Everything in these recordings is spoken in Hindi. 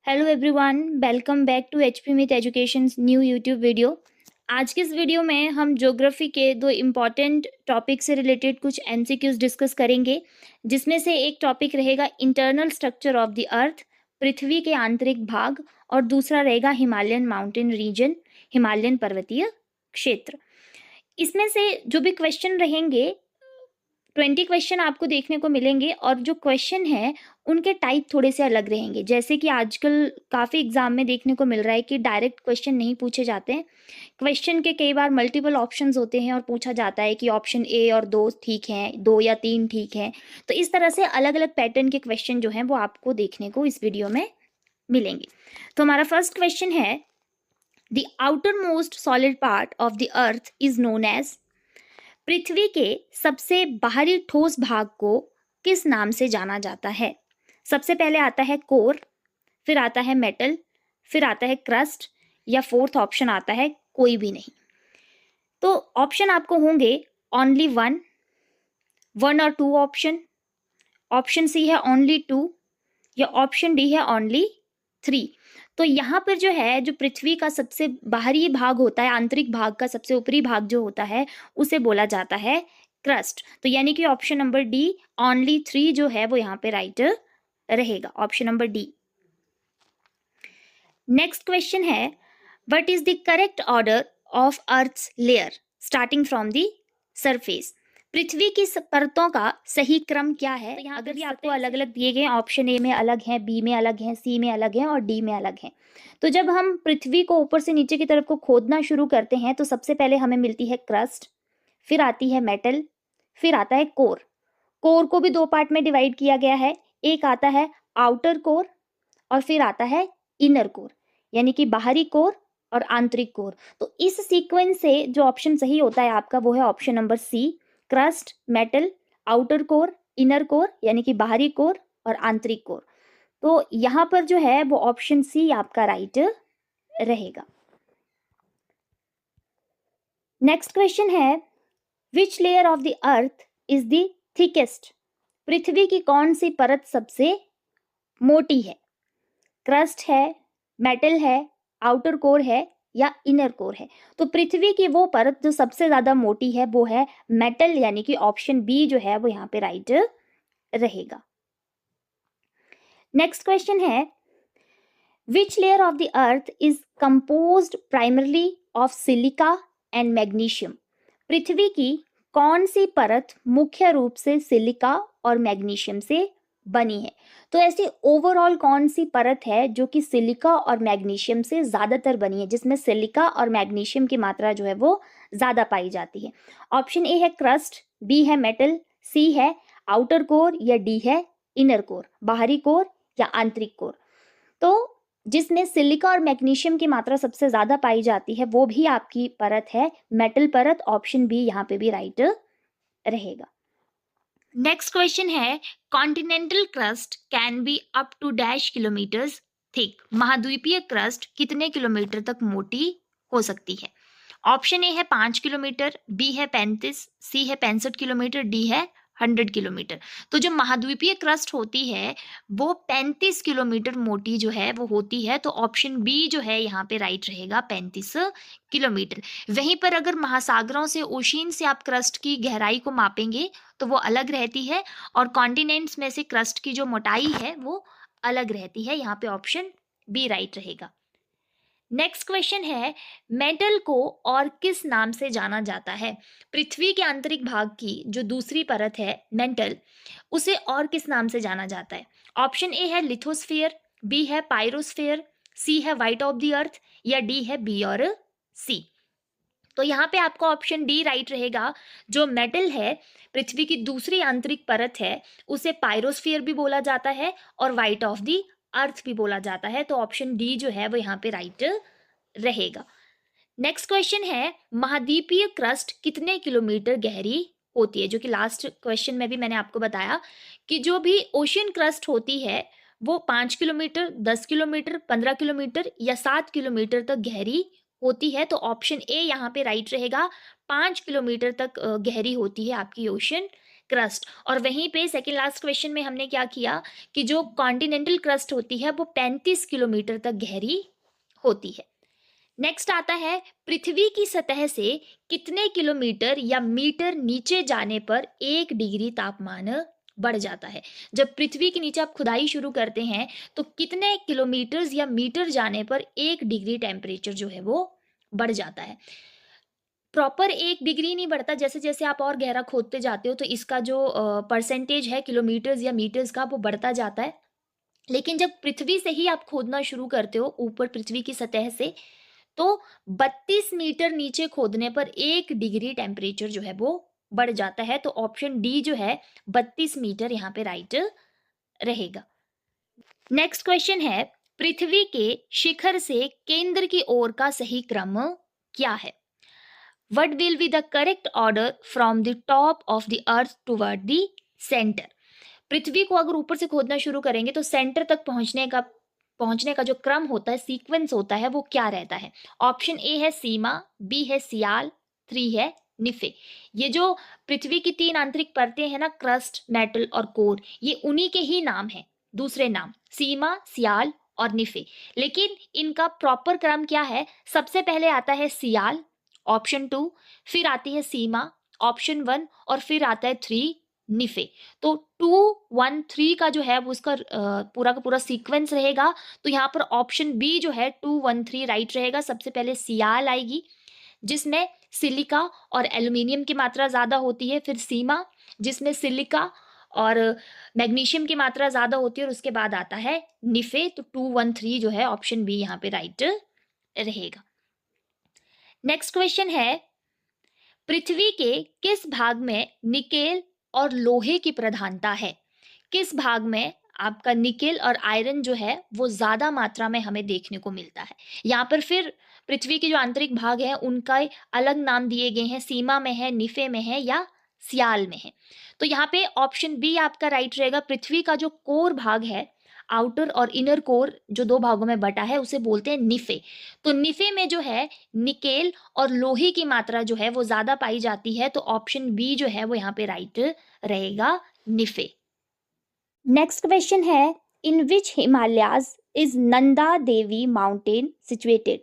Hello everyone, welcome back to HP myth education new YouTube video. आज के इस वीडियो में हम ज्योग्राफी के दो इम्पॉर्टेंट टॉपिक से रिलेटेड कुछ एमसीक्यूज डिस्कस करेंगे, जिसमें से एक टॉपिक रहेगा internal structure of the earth, पृथ्वी के आंतरिक भाग, और दूसरा रहेगा हिमालयन माउंटेन रीजन, हिमालयन पर्वतीय क्षेत्र। इसमें से जो भी क्वेश्चन रहेंगे 20 क्वेश्चन आपको देखने को मिलेंगे, और जो क्वेश्चन है उनके टाइप थोड़े से अलग रहेंगे। जैसे कि आजकल काफ़ी एग्जाम में देखने को मिल रहा है कि डायरेक्ट क्वेश्चन नहीं पूछे जाते हैं, क्वेश्चन के कई बार मल्टीपल ऑप्शंस होते हैं और पूछा जाता है कि ऑप्शन ए और दो ठीक हैं, दो या तीन ठीक हैं। तो इस तरह से अलग अलग पैटर्न के क्वेश्चन जो हैं वो आपको देखने को इस वीडियो में मिलेंगे। तो हमारा फर्स्ट क्वेश्चन है, the outermost solid part of the earth is known as. पृथ्वी के सबसे बाहरी ठोस भाग को किस नाम से जाना जाता है? सबसे पहले आता है कोर, फिर आता है मेटल, फिर आता है क्रस्ट, या फोर्थ ऑप्शन आता है कोई भी नहीं। तो ऑप्शन आपको होंगे ओनली वन और टू ऑप्शन, ऑप्शन सी है ओनली टू, या ऑप्शन डी है ओनली थ्री। तो यहाँ पर जो है, जो पृथ्वी का सबसे बाहरी भाग होता है, आंतरिक भाग का सबसे ऊपरी भाग जो होता है, उसे बोला जाता है क्रस्ट। तो यानी कि option number D only three जो है वो यहाँ पे राइट रहेगा, option number D. Next question है, what is the correct order of earth's layer starting from the surface? पृथ्वी की परतों का सही क्रम क्या है? तो यहाँ अगर ये आपको अलग अलग दिए गए, ऑप्शन ए में अलग है, बी में अलग है, सी में अलग है और डी में अलग है। तो जब हम पृथ्वी को ऊपर से नीचे की तरफ को खोदना शुरू करते हैं तो सबसे पहले हमें मिलती है क्रस्ट, फिर आती है मेटल, फिर आता है कोर। कोर को भी दो पार्ट में डिवाइड किया गया है, एक आता है आउटर कोर और फिर आता है इनर कोर, यानी कि बाहरी कोर और आंतरिक कोर। तो इस सीक्वेंस से जो ऑप्शन सही होता है आपका वो है option number C, crust, metal, outer core, inner core, यानी कि बाहरी कोर और आंतरिक कोर। तो यहां पर जो है वो ऑप्शन सी आपका राइट रहेगा। नेक्स्ट क्वेश्चन है, which layer of the earth is the thickest? पृथ्वी की कौन सी परत सबसे मोटी है? क्रस्ट है, मेटल है, आउटर कोर है या इनर कोर है? तो पृथ्वी की वो परत जो सबसे ज्यादा मोटी है वो है मेटल, यानी कि ऑप्शन बी जो है वो यहाँ पे राइट रहेगा। नेक्स्ट क्वेश्चन है, which layer of the earth is composed primarily of silica and magnesium? पृथ्वी की कौन सी परत मुख्य रूप से सिलिका और मैग्नीशियम से बनी है? तो ऐसी ओवरऑल कौन सी परत है जो कि सिलिका और मैग्नीशियम से ज्यादातर बनी है, जिसमें सिलिका और मैग्नीशियम की मात्रा जो है वो ज्यादा पाई जाती है? ऑप्शन ए है क्रस्ट, बी है मेटल, सी है आउटर कोर या डी है इनर कोर, बाहरी कोर या आंतरिक कोर। तो जिसमें सिलिका और मैग्नीशियम की मात्रा सबसे ज्यादा पाई जाती है वो भी आपकी परत है मेटल परत, ऑप्शन बी यहाँ पे भी राइट रहेगा। नेक्स्ट क्वेश्चन है, continental crust can be up to dash kilometres thick? महाद्वीपीय क्रस्ट कितने किलोमीटर तक मोटी हो सकती है? ऑप्शन ए है 5 किलोमीटर, बी है 35, सी है 65 किलोमीटर, डी है 100 किलोमीटर। तो जो महाद्वीपीय क्रस्ट होती है वो 35 किलोमीटर मोटी जो है वो होती है, तो ऑप्शन बी जो है यहाँ पे राइट रहेगा, 35 किलोमीटर। वहीं पर अगर महासागरों से, ओशियन से आप क्रस्ट की गहराई को मापेंगे तो वो अलग रहती है, और कॉन्टिनेंट्स में से क्रस्ट की जो मोटाई है वो अलग रहती है, यहाँ पे ऑप्शन बी राइट रहेगा। नेक्स्ट क्वेश्चन है, मेटल को और किस नाम से जाना जाता है? पृथ्वी के आंतरिक भाग की जो दूसरी परत है मेटल, उसे और किस नाम से जाना जाता है? ऑप्शन ए है लिथोस्फीयर, बी है पायरोस्फीयर, सी है वाइट ऑफ द अर्थ या डी है बी और सी। तो यहाँ पे आपका ऑप्शन डी राइट रहेगा। जो मेटल है, पृथ्वी की दूसरी आंतरिक परत है, उसे पायरोस्फीयर भी बोला जाता है और वाइट ऑफ द अर्थ भी बोला जाता है, तो ऑप्शन डी जो है वो यहाँ पे राइट रहेगा। नेक्स्ट क्वेश्चन है, महाद्वीपीय क्रस्ट कितने किलोमीटर गहरी होती है? जो कि लास्ट क्वेश्चन में भी मैंने आपको बताया कि जो भी ओशियन क्रस्ट होती है वो 5 किलोमीटर, 10 किलोमीटर, 15 किलोमीटर या 7 किलोमीटर तक गहरी होती है, तो ऑप्शन ए यहाँ पे राइट रहेगा, 5 किलोमीटर तक गहरी होती है आपकी ओशियन क्रस्ट। और वहीं पे सेकेंड लास्ट क्वेश्चन में हमने क्या किया कि जो कॉन्टिनेंटल क्रस्ट होती है वो 35 किलोमीटर तक गहरी होती है। नेक्स्ट आता है, पृथ्वी की सतह से कितने किलोमीटर या मीटर नीचे जाने पर 1 डिग्री तापमान बढ़ जाता है। जब पृथ्वी के नीचे आप खुदाई शुरू करते हैं तो कितने किलोमीटर या मीटर जाने पर 1 डिग्री टेम्परेचर जो है वो बढ़ जाता है। प्रॉपर 1 डिग्री नहीं बढ़ता, जैसे जैसे आप और गहरा खोदते जाते हो तो इसका जो परसेंटेज है किलोमीटर्स या मीटर्स का वो बढ़ता जाता है। लेकिन जब पृथ्वी से ही आप खोदना शुरू करते हो ऊपर पृथ्वी की सतह से, तो 32 मीटर नीचे खोदने पर 1 डिग्री टेम्परेचर जो है वो बढ़ जाता है। तो ऑप्शन डी जो है 32 मीटर यहाँ पे राइट रहेगा। नेक्स्ट क्वेश्चन है, पृथ्वी के शिखर से केंद्र की ओर का सही क्रम क्या है? What will be the correct order from the top of the earth toward the center? पृथ्वी को अगर ऊपर से खोदना शुरू करेंगे तो सेंटर तक पहुंचने का जो क्रम होता है, सीक्वेंस होता है, वो क्या रहता है? ऑप्शन ए है सीमा, बी है सियाल, 3 है निफे। ये जो पृथ्वी की 3 आंतरिक परतें हैं ना, क्रस्ट, मेटल और कोर, ये उन्हीं के ही नाम है, दूसरे नाम सीमा, सियाल और निफे। लेकिन इनका प्रॉपर क्रम क्या है? सबसे पहले आता है सियाल, ऑप्शन 2, फिर आती है सीमा, ऑप्शन 1, और फिर आता है 3 निफे। तो 2, 1, 3 का जो है वो उसका पूरा का पूरा सीक्वेंस रहेगा। तो यहाँ पर ऑप्शन बी जो है 2, 1, 3 राइट रहेगा। सबसे पहले सियाल आएगी जिसमें सिलिका और एल्यूमिनियम की मात्रा ज़्यादा होती है, फिर सीमा जिसमें सिलिका और मैग्नीशियम की मात्रा ज़्यादा होती है, और उसके बाद आता है निफे। तो 2, 1, 3 जो है ऑप्शन बी यहाँ पे राइट रहेगा। नेक्स्ट क्वेश्चन है, पृथ्वी के किस भाग में निकेल और लोहे की प्रधानता है? किस भाग में आपका निकेल और आयरन जो है वो ज्यादा मात्रा में हमें देखने को मिलता है? यहाँ पर फिर पृथ्वी के जो आंतरिक भाग है उनका अलग नाम दिए गए हैं, सीमा में है, निफे में है या सियाल में है। तो यहाँ पे ऑप्शन बी आपका राइट रहेगा। पृथ्वी का जो कोर भाग है, आउटर और इनर कोर जो 2 भागों में बटा है, उसे बोलते हैं निफे। तो निफे में जो है निकेल और लोहे की मात्रा जो है वो ज्यादा पाई जाती है। तो ऑप्शन बी जो है वो यहाँ पे राइट रहेगा, निफे। नेक्स्ट क्वेश्चन है, in which Himalayas is Nanda Devi mountain situated?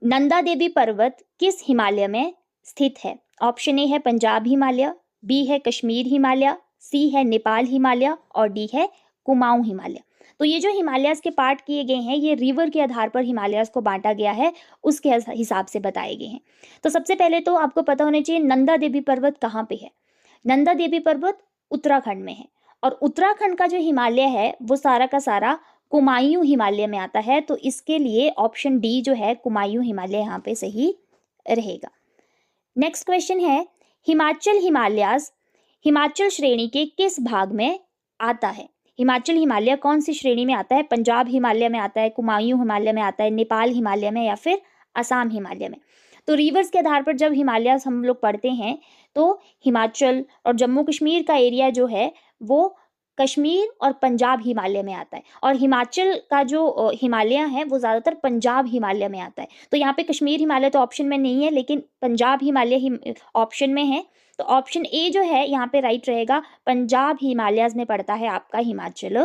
Nanda Devi पर्वत किस हिमालय में स्थित है? ऑप्शन ए है पंजाब हिमालय, बी है कश्मीर हिमालय, सी है नेपाल हिमालय और डी है कुमाऊं हिमालय। तो ये जो हिमालयाज के पार्ट किए गए हैं ये रिवर के आधार पर हिमालयाज को बांटा गया है, उसके हिसाब से बताए गए हैं। तो सबसे पहले तो आपको पता होना चाहिए नंदा देवी पर्वत कहाँ पे है। नंदा देवी पर्वत उत्तराखंड में है, और उत्तराखंड का जो हिमालय है वो सारा का सारा कुमायूं हिमालय में आता है। तो इसके लिए ऑप्शन डी जो है कुमायूं हिमालय यहाँ पे सही रहेगा। नेक्स्ट क्वेश्चन है, हिमाचल हिमालयाज हिमाचल श्रेणी के किस भाग में आता है? हिमाचल हिमालय कौन सी श्रेणी में आता है? पंजाब हिमालय में आता है, कुमायूं हिमालय में आता है, नेपाल हिमालय में या फिर असम हिमालय में? तो रिवर्स के आधार पर जब हिमालय हम लोग पढ़ते हैं तो हिमाचल और जम्मू कश्मीर का एरिया जो है वो कश्मीर और पंजाब हिमालय में आता है, और हिमाचल का जो हिमालय है वो ज़्यादातर पंजाब हिमालय में आता है। तो यहाँ पे कश्मीर हिमालय तो ऑप्शन में नहीं है, लेकिन पंजाब हिमालय ऑप्शन में है। तो ऑप्शन ए जो है यहाँ पे राइट रहेगा, पंजाब हिमालयाज में पड़ता है आपका हिमाचल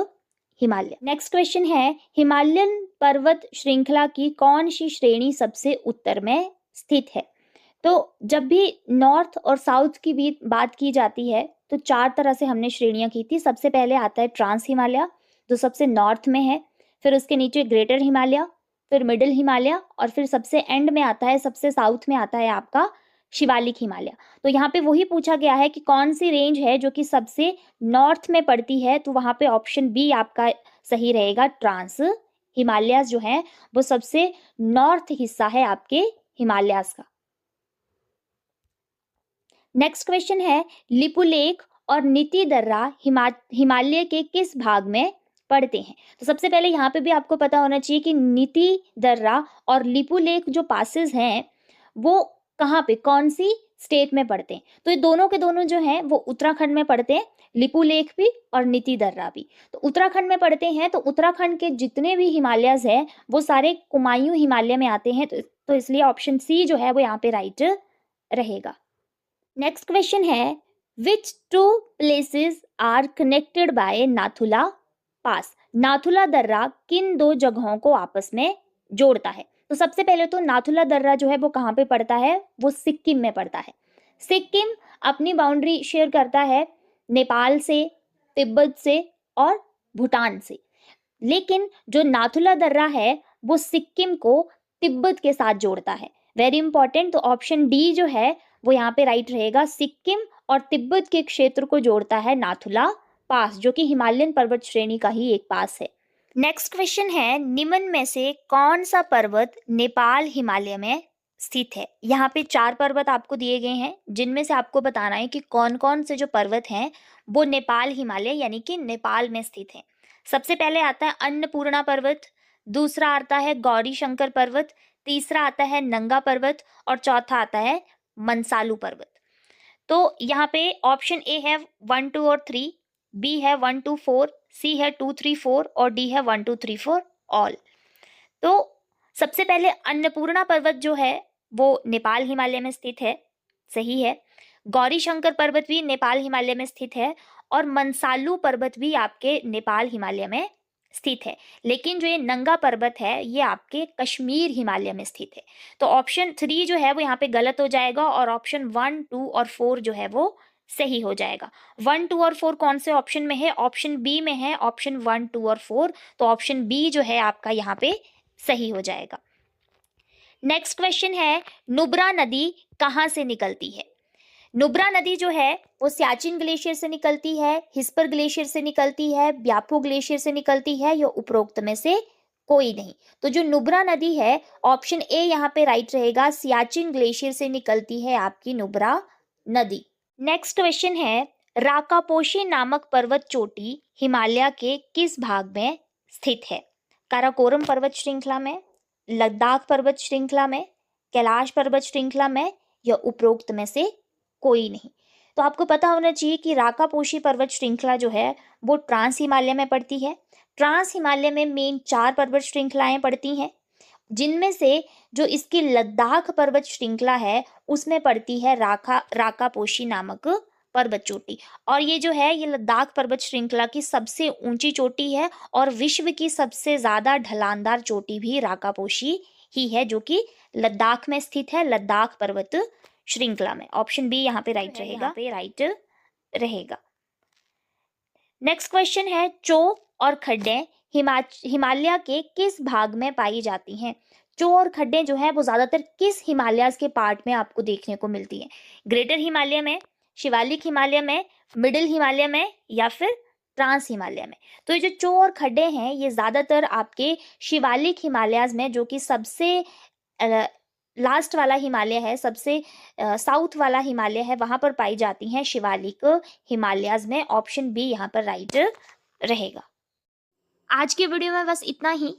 हिमालय। नेक्स्ट क्वेश्चन है, हिमालयन पर्वत श्रृंखला की कौन सी श्रेणी सबसे उत्तर में स्थित है? तो जब भी नॉर्थ और साउथ की भी बात की जाती है तो 4 तरह से हमने श्रेणियां की थी। सबसे पहले आता है ट्रांस हिमालय जो सबसे नॉर्थ में है, फिर उसके नीचे ग्रेटर हिमालय, फिर मिडिल हिमालय, और फिर सबसे एंड में आता है, सबसे साउथ में आता है आपका शिवालिक हिमालय। तो यहाँ पे वही पूछा गया है कि कौन सी रेंज है जो कि सबसे नॉर्थ में पड़ती है। तो वहाँ पे ऑप्शन बी आपका सही रहेगा, ट्रांस हिमालयाज जो है वो सबसे नॉर्थ हिस्सा है आपके हिमालयाज का। नेक्स्ट क्वेश्चन है, लिपुलेख और नीति दर्रा हिमालय के किस भाग में पड़ते हैं? तो सबसे पहले यहाँ पे भी आपको पता होना चाहिए कि नीति दर्रा और लिपुलेख जो पासेस हैं वो कहाँ पे, कौन सी स्टेट में पड़ते हैं? तो ये दोनों के दोनों जो हैं वो उत्तराखंड में पड़ते हैं, लिपुलेख भी और नीति दर्रा भी। तो उत्तराखंड में पड़ते हैं। तो उत्तराखंड के जितने भी हिमालयाज हैं वो सारे कुमायूं हिमालय में आते हैं। तो इसलिए ऑप्शन सी जो है वो यहाँ पे राइट रहेगा। नेक्स्ट क्वेश्चन है, which two places are connected by Nathula pass. Nathula दर्रा किन दो जगहों को आपस में जोड़ता है? तो सबसे पहले तो नाथुला दर्रा जो है वो कहाँ पे पड़ता है? वो सिक्किम में पड़ता है। सिक्किम अपनी बाउंड्री शेयर करता है नेपाल से, तिब्बत से और भूटान से, लेकिन जो नाथुला दर्रा है वो सिक्किम को तिब्बत के साथ जोड़ता है। वेरी इंपॉर्टेंट, तो ऑप्शन डी जो है वो यहाँ पे राइट रहेगा। सिक्किम और तिब्बत के क्षेत्र को जोड़ता है नाथुला पास, जो कि हिमालयन पर्वत श्रेणी का ही एक पास है। नेक्स्ट क्वेश्चन है, निम्न में से कौन सा पर्वत नेपाल हिमालय में स्थित है? यहाँ पे 4 पर्वत आपको दिए गए हैं, जिनमें से आपको बताना है कि कौन कौन से जो पर्वत हैं वो नेपाल हिमालय यानी कि नेपाल में स्थित हैं। सबसे पहले आता है अन्नपूर्णा पर्वत, दूसरा आता है गौरी शंकर पर्वत, तीसरा आता है नंगा पर्वत और चौथा आता है मनसालू पर्वत। तो यहाँ पे ऑप्शन ए है 1 2 और 3, बी है 1 2 4, सी है 2 3 4 और डी है 1 2 3 4 ऑल। तो सबसे पहले अन्नपूर्णा पर्वत जो है वो नेपाल हिमालय में स्थित है, सही है। गौरी शंकर पर्वत भी नेपाल हिमालय में स्थित है और मनसालू पर्वत भी आपके नेपाल हिमालय में स्थित है, लेकिन जो ये नंगा पर्वत है ये आपके कश्मीर हिमालय में स्थित है। तो ऑप्शन 3 जो है वो यहाँ पे गलत हो जाएगा और ऑप्शन 1 2 और 4 जो है वो सही हो जाएगा। 1 2 और 4 कौन से ऑप्शन में है? ऑप्शन बी में है, ऑप्शन 1 2 और 4। तो ऑप्शन बी जो है आपका यहाँ पे सही हो जाएगा। नेक्स्ट क्वेश्चन है, नुब्रा नदी कहाँ से निकलती है? नुब्रा नदी जो है वो सियाचिन ग्लेशियर से निकलती है, हिस्पर ग्लेशियर से निकलती है, ब्यापो ग्लेशियर से निकलती है या उपरोक्त में से कोई नहीं। तो जो नुब्रा नदी है ऑप्शन ए यहाँ पे राइट रहेगा, सियाचिन ग्लेशियर से निकलती है आपकी नुब्रा नदी। नेक्स्ट क्वेश्चन है, राकापोशी नामक पर्वत चोटी हिमालय के किस भाग में स्थित है? काराकोरम पर्वत श्रृंखला में, लद्दाख पर्वत श्रृंखला में, कैलाश पर्वत श्रृंखला में या उपरोक्त में से कोई नहीं। तो आपको पता होना चाहिए कि राकापोशी पर्वत श्रृंखला जो है वो ट्रांस हिमालय में पड़ती है। ट्रांस हिमालय में मेन 4 पर्वत श्रृंखलाएं पड़ती हैं, जिनमें से जो इसकी लद्दाख पर्वत श्रृंखला है उसमें पड़ती है राकापोशी नामक पर्वत चोटी। और ये जो है ये लद्दाख पर्वत श्रृंखला की सबसे ऊंची चोटी है और विश्व की सबसे ज्यादा ढलानदार चोटी भी राकापोशी ही है, जो कि लद्दाख में स्थित है, लद्दाख पर्वत श्रृंखला में। ऑप्शन बी यहाँ पे राइट रहेगा। नेक्स्ट क्वेश्चन है, चो और खड्डें हिमालय के किस भाग में पाई जाती हैं? चो और खड्डें जो है वो ज्यादातर किस हिमालय के पार्ट में आपको देखने को मिलती है? ग्रेटर हिमालय में, शिवालिक हिमालय में, मिडिल हिमालय में या फिर ट्रांस हिमालय में? तो ये जो चो और खड्डें हैं ये ज्यादातर आपके शिवालिक हिमालयाज में, जो कि सबसे लास्ट वाला हिमालय है, सबसे साउथ वाला हिमालय है, वहां पर पाई जाती हैं शिवालिक हिमालयाज में। ऑप्शन बी यहाँ पर राइट रहेगा। आज के वीडियो में बस इतना ही।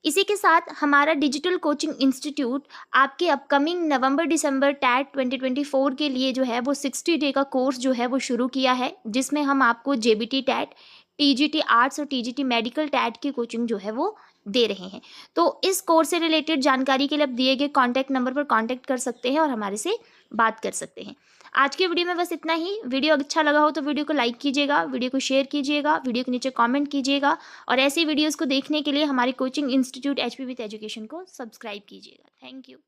इसी के साथ हमारा डिजिटल कोचिंग इंस्टीट्यूट आपके अपकमिंग नवंबर दिसंबर टैट 2024 के लिए जो है वो 60 डे का कोर्स जो है वो शुरू किया है, जिसमें हम आपको जेबीटी टैट, टीजीटी आर्ट्स और टीजीटी मेडिकल टैट की कोचिंग जो है वो दे रहे हैं। तो इस कोर्स से रिलेटेड जानकारी के लिए आप दिए गए कॉन्टैक्ट नंबर पर कॉन्टैक्ट कर सकते हैं और हमारे से बात कर सकते हैं। आज के वीडियो में बस इतना ही। वीडियो अच्छा लगा हो तो वीडियो को लाइक कीजिएगा, वीडियो को शेयर कीजिएगा, वीडियो के नीचे कमेंट कीजिएगा और ऐसी वीडियोस को देखने के लिए हमारे coaching institute HP with education को सब्सक्राइब कीजिएगा। Thank you.